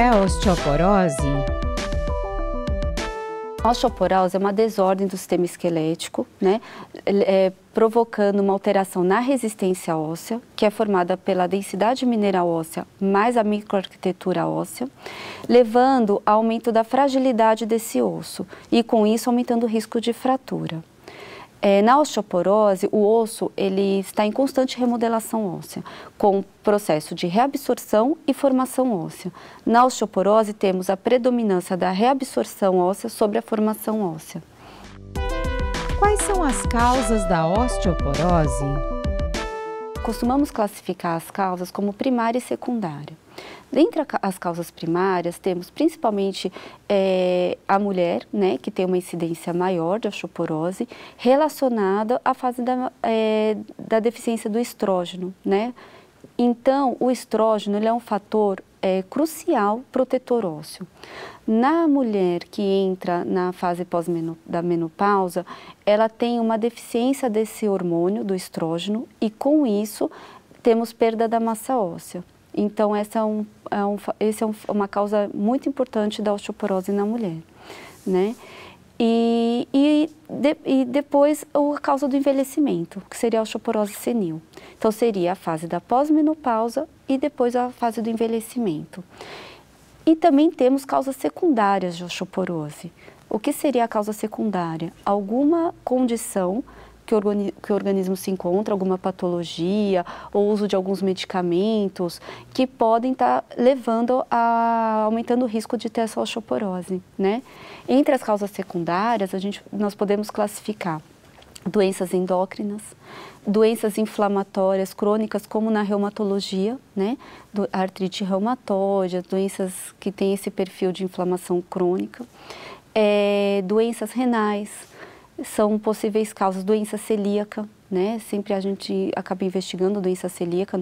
é a osteoporose? A osteoporose é uma desordem do sistema esquelético, né? Provocando uma alteração na resistência óssea, que é formada pela densidade mineral óssea mais a microarquitetura óssea, levando ao aumento da fragilidade desse osso e, com isso, aumentando o risco de fratura. Na osteoporose, o osso ele está em constante remodelação óssea, com processo de reabsorção e formação óssea. Na osteoporose, temos a predominância da reabsorção óssea sobre a formação óssea. Quais são as causas da osteoporose? Costumamos classificar as causas como primária e secundária. Dentre as causas primárias, temos principalmente a mulher, né, que tem uma incidência maior de osteoporose, relacionada à fase da deficiência do estrógeno, né? Então, o estrógeno ele é um fator crucial protetor ósseo. Na mulher que entra na fase da menopausa, ela tem uma deficiência desse hormônio, do estrógeno, e com isso temos perda da massa óssea. Então, essa é uma causa muito importante da osteoporose na mulher, né? E depois a causa do envelhecimento, que seria a osteoporose senil. Então, seria a fase da pós-menopausa e depois a fase do envelhecimento. E também temos causas secundárias de osteoporose. O que seria a causa secundária? Alguma condição que o organismo se encontra, alguma patologia ou uso de alguns medicamentos que podem estar aumentando o risco de ter essa osteoporose, né? Entre as causas secundárias, nós podemos classificar doenças endócrinas, doenças inflamatórias crônicas, como na reumatologia, né? Artrite reumatoide, doenças que têm esse perfil de inflamação crônica, doenças renais, são possíveis causas, doença celíaca, né? Sempre a gente acaba investigando doença celíaca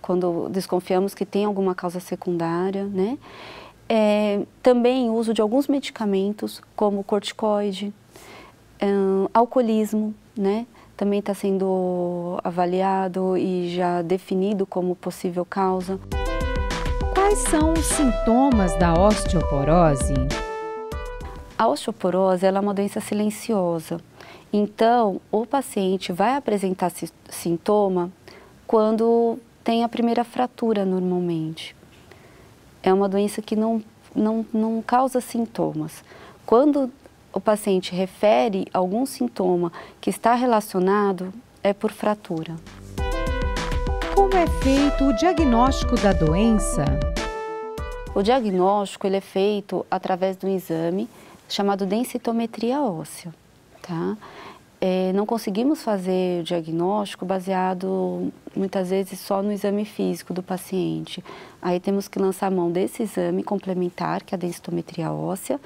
quando desconfiamos que tem alguma causa secundária, né? Também o uso de alguns medicamentos, como corticoide, alcoolismo, né? Também está sendo avaliado e já definido como possível causa. Quais são os sintomas da osteoporose? A osteoporose ela é uma doença silenciosa, então o paciente vai apresentar sintoma quando tem a primeira fratura normalmente. É uma doença que não causa sintomas. Quando o paciente refere algum sintoma que está relacionado, é por fratura. Como é feito o diagnóstico da doença? O diagnóstico ele é feito através de um exame chamado densitometria óssea, tá? Não conseguimos fazer o diagnóstico baseado, muitas vezes, só no exame físico do paciente. Aí temos que lançar a mão desse exame complementar, que é a densitometria óssea,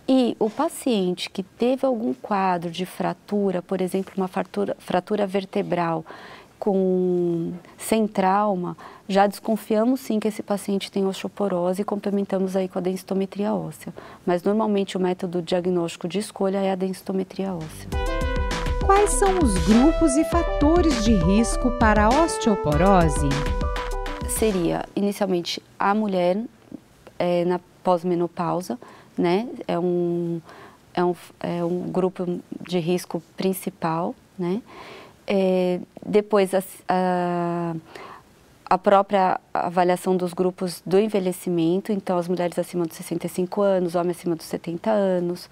e o paciente que teve algum quadro de fratura, por exemplo, uma fratura vertebral, sem trauma, já desconfiamos sim que esse paciente tem osteoporose e complementamos aí com a densitometria óssea. Mas normalmente o método diagnóstico de escolha é a densitometria óssea. Quais são os grupos e fatores de risco para a osteoporose? Seria inicialmente a mulher na pós-menopausa, né? É um grupo de risco principal, né? Depois a própria avaliação dos grupos do envelhecimento, então as mulheres acima dos 65 anos, homens acima dos 70 anos,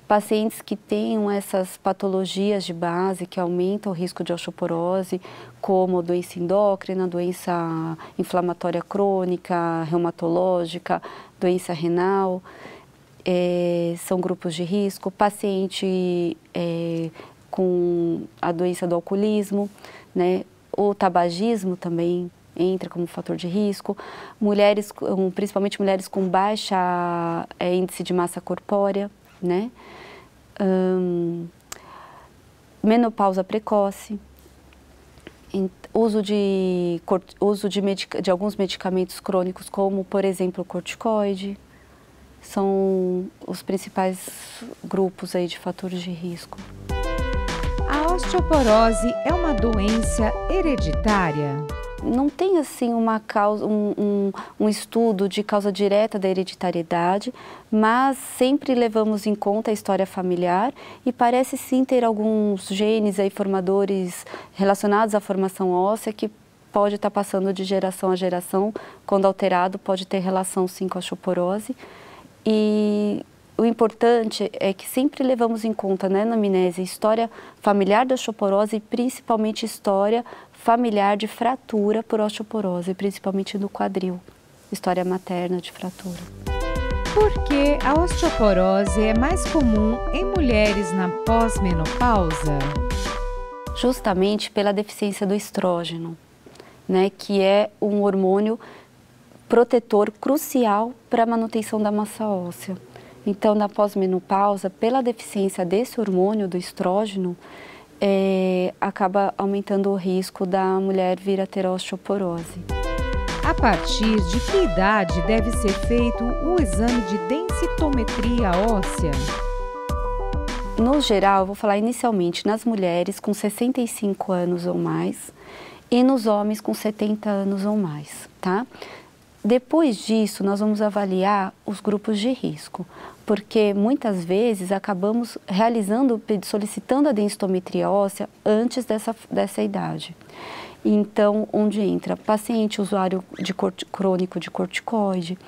pacientes que tenham essas patologias de base que aumentam o risco de osteoporose, como doença endócrina, doença inflamatória crônica, reumatológica, doença renal, são grupos de risco, paciente com a doença do alcoolismo, né? O tabagismo também entra como fator de risco, mulheres, principalmente mulheres com baixa índice de massa corpórea, né? Menopausa precoce, uso de alguns medicamentos crônicos, como, por exemplo, o corticoide, são os principais grupos aí de fatores de risco. A osteoporose é uma doença hereditária? não tem assim um estudo de causa direta da hereditariedade, mas sempre levamos em conta a história familiar e parece sim ter alguns genes aí formadores relacionados à formação óssea que pode estar passando de geração a geração, quando alterado pode ter relação sim com a osteoporose. E o importante é que sempre levamos em conta, né, na anamnese, história familiar da osteoporose e principalmente história familiar de fratura por osteoporose, principalmente no quadril, história materna de fratura. Por que a osteoporose é mais comum em mulheres na pós-menopausa? Justamente pela deficiência do estrógeno, né, que é um hormônio protetor crucial para a manutenção da massa óssea. Então, na pós-menopausa, pela deficiência desse hormônio, do estrógeno, acaba aumentando o risco da mulher vir a ter osteoporose. A partir de que idade deve ser feito o exame de densitometria óssea? No geral, eu vou falar inicialmente nas mulheres com 65 anos ou mais e nos homens com 70 anos ou mais, tá? Depois disso, nós vamos avaliar os grupos de risco, porque muitas vezes acabamos solicitando a densitometria óssea antes dessa idade. Então, onde entra paciente usuário crônico de corticoide,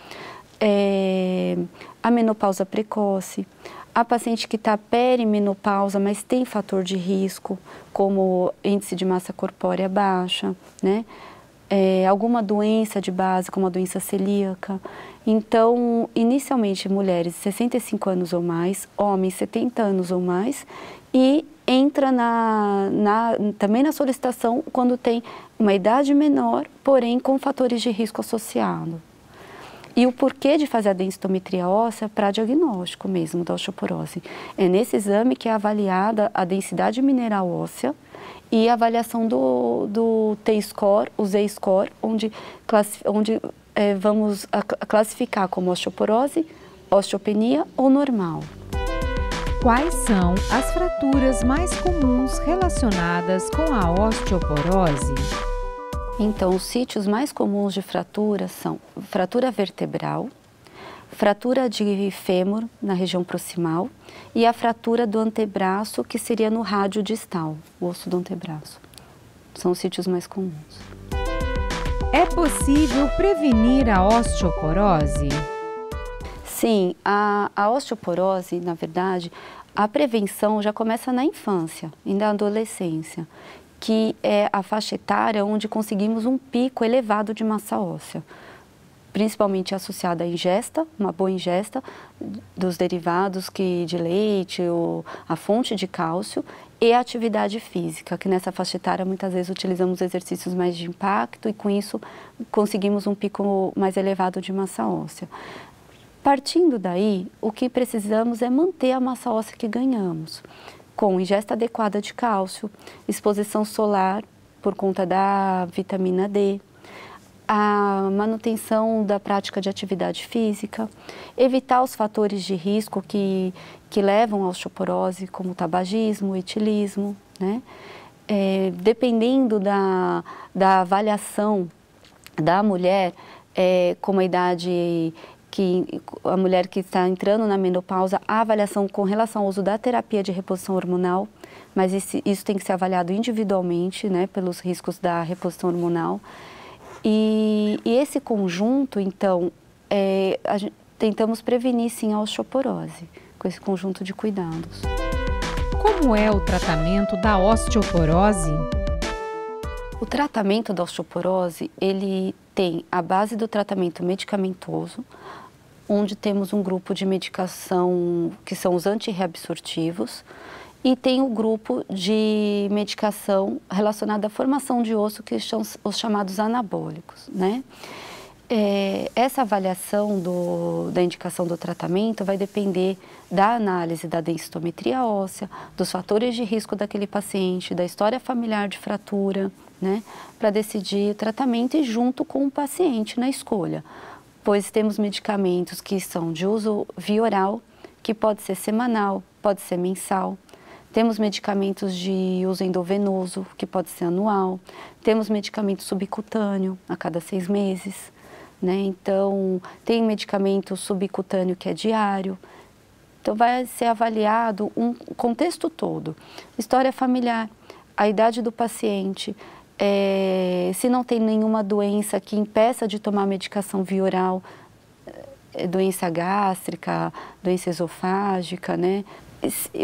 a menopausa precoce, a paciente que está perimenopausa, mas tem fator de risco, como índice de massa corpórea baixa, né? Alguma doença de base, como a doença celíaca. Então, inicialmente, mulheres 65 anos ou mais, homens 70 anos ou mais, e entra também na solicitação quando tem uma idade menor, porém com fatores de risco associado. E o porquê de fazer a densitometria óssea para diagnóstico mesmo da osteoporose. É nesse exame que é avaliada a densidade mineral óssea e a avaliação do T-score, o Z-score, onde vamos classificar como osteoporose, osteopenia ou normal. Quais são as fraturas mais comuns relacionadas com a osteoporose? Então, os sítios mais comuns de fratura são fratura vertebral, fratura de fêmur na região proximal e a fratura do antebraço, que seria no rádio distal, o osso do antebraço. São os sítios mais comuns. É possível prevenir a osteoporose? Sim, a osteoporose, na verdade, a prevenção já começa na infância e na adolescência, que é a faixa etária onde conseguimos um pico elevado de massa óssea, principalmente associada à ingesta, uma boa ingesta dos derivados de leite, ou a fonte de cálcio, e a atividade física, que nessa faixa etária muitas vezes utilizamos exercícios mais de impacto e com isso conseguimos um pico mais elevado de massa óssea. Partindo daí, o que precisamos é manter a massa óssea que ganhamos, com ingesta adequada de cálcio, exposição solar por conta da vitamina D, a manutenção da prática de atividade física, evitar os fatores de risco que levam à osteoporose, como o tabagismo, o etilismo, né? Dependendo da avaliação da mulher, como a idade a mulher que está entrando na menopausa, a avaliação com relação ao uso da terapia de reposição hormonal, mas isso tem que ser avaliado individualmente, né, pelos riscos da reposição hormonal. E esse conjunto, então, tentamos prevenir sim a osteoporose, com esse conjunto de cuidados. Como é o tratamento da osteoporose? O tratamento da osteoporose, ele tem a base do tratamento medicamentoso, onde temos um grupo de medicação que são os antirreabsortivos, e tem o grupo de medicação relacionada à formação de osso, que são os chamados anabólicos, né? Essa avaliação da indicação do tratamento vai depender da análise da densitometria óssea, dos fatores de risco daquele paciente, da história familiar de fratura, né? Para decidir o tratamento e junto com o paciente na escolha. Pois temos medicamentos que são de uso via oral, que pode ser semanal, pode ser mensal. Temos medicamentos de uso endovenoso, que pode ser anual. Temos medicamento subcutâneo, a cada 6 meses. Né? Então, tem medicamento subcutâneo que é diário. Então, vai ser avaliado um contexto todo. História familiar, a idade do paciente, se não tem nenhuma doença que impeça de tomar medicação via oral, doença gástrica, doença esofágica, né?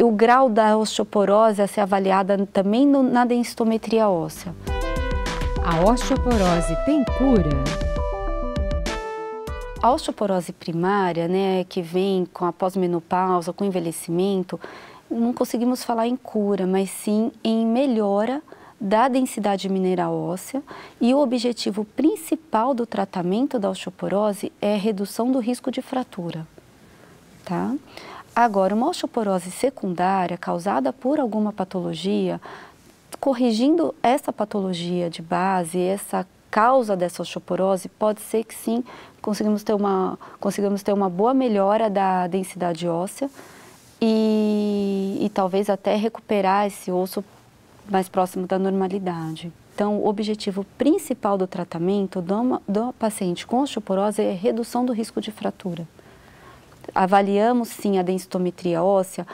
O grau da osteoporose a ser avaliada também na densitometria óssea. A osteoporose tem cura? A osteoporose primária, né, que vem com a pós-menopausa, com o envelhecimento, não conseguimos falar em cura, mas sim em melhora da densidade mineral óssea, e o objetivo principal do tratamento da osteoporose é a redução do risco de fratura, tá? Agora, uma osteoporose secundária causada por alguma patologia, corrigindo essa patologia de base, essa causa dessa osteoporose, pode ser que sim, consigamos ter uma boa melhora da densidade óssea e talvez até recuperar esse osso mais próximo da normalidade. Então, o objetivo principal do tratamento do paciente com osteoporose é a redução do risco de fratura. Avaliamos sim a densitometria óssea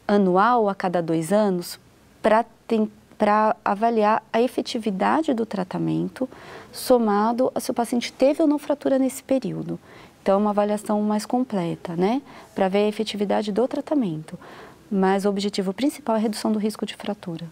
anual a cada 2 anos para avaliar a efetividade do tratamento somado a se o paciente teve ou não fratura nesse período. Então, é uma avaliação mais completa, né? Para ver a efetividade do tratamento. Mas o objetivo principal é a redução do risco de fratura.